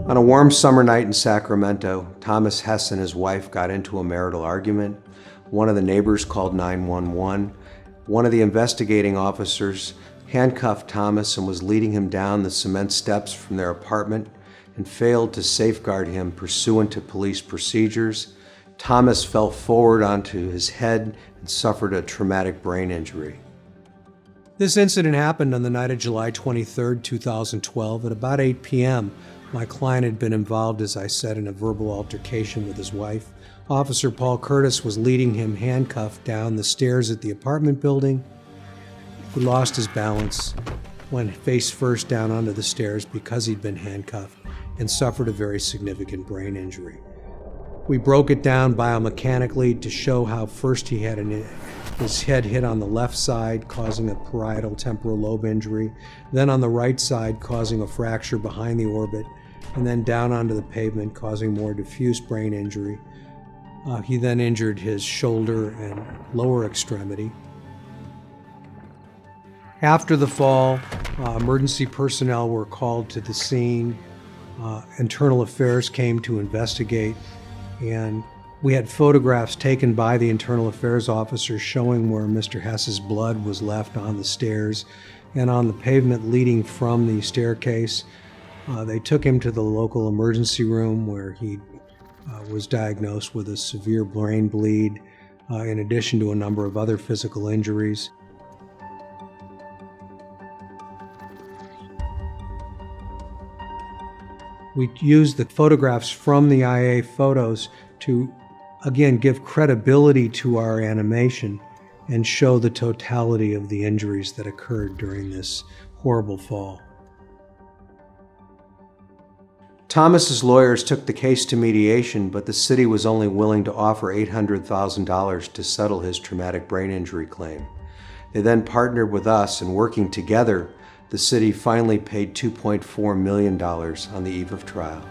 On a warm summer night in Sacramento, Thomas Hess and his wife got into a marital argument. One of the neighbors called 911. One of the investigating officers handcuffed Thomas and was leading him down the cement steps from their apartment and failed to safeguard him pursuant to police procedures. Thomas fell forward onto his head and suffered a traumatic brain injury. This incident happened on the night of July 23, 2012 at about 8 p.m. My client had been involved, as I said, in a verbal altercation with his wife. Officer Paul Curtis was leading him handcuffed down the stairs at the apartment building. He lost his balance, went face first down onto the stairs because he'd been handcuffed, and suffered a very significant brain injury. We broke it down biomechanically to show how first he had his head hit on the left side, causing a parietal temporal lobe injury, then on the right side, causing a fracture behind the orbit, and then down onto the pavement, causing more diffuse brain injury. He then injured his shoulder and lower extremity. After the fall, emergency personnel were called to the scene. Internal Affairs came to investigate, and we had photographs taken by the Internal Affairs officer showing where Mr. Hess's blood was left on the stairs and on the pavement leading from the staircase. They took him to the local emergency room where he was diagnosed with a severe brain bleed, in addition to a number of other physical injuries. We used the photographs from the IA photos to, again, give credibility to our animation and show the totality of the injuries that occurred during this horrible fall. Thomas's lawyers took the case to mediation, but the city was only willing to offer $800,000 to settle his traumatic brain injury claim. They then partnered with us, and working together, the city finally paid $2.4 million on the eve of trial.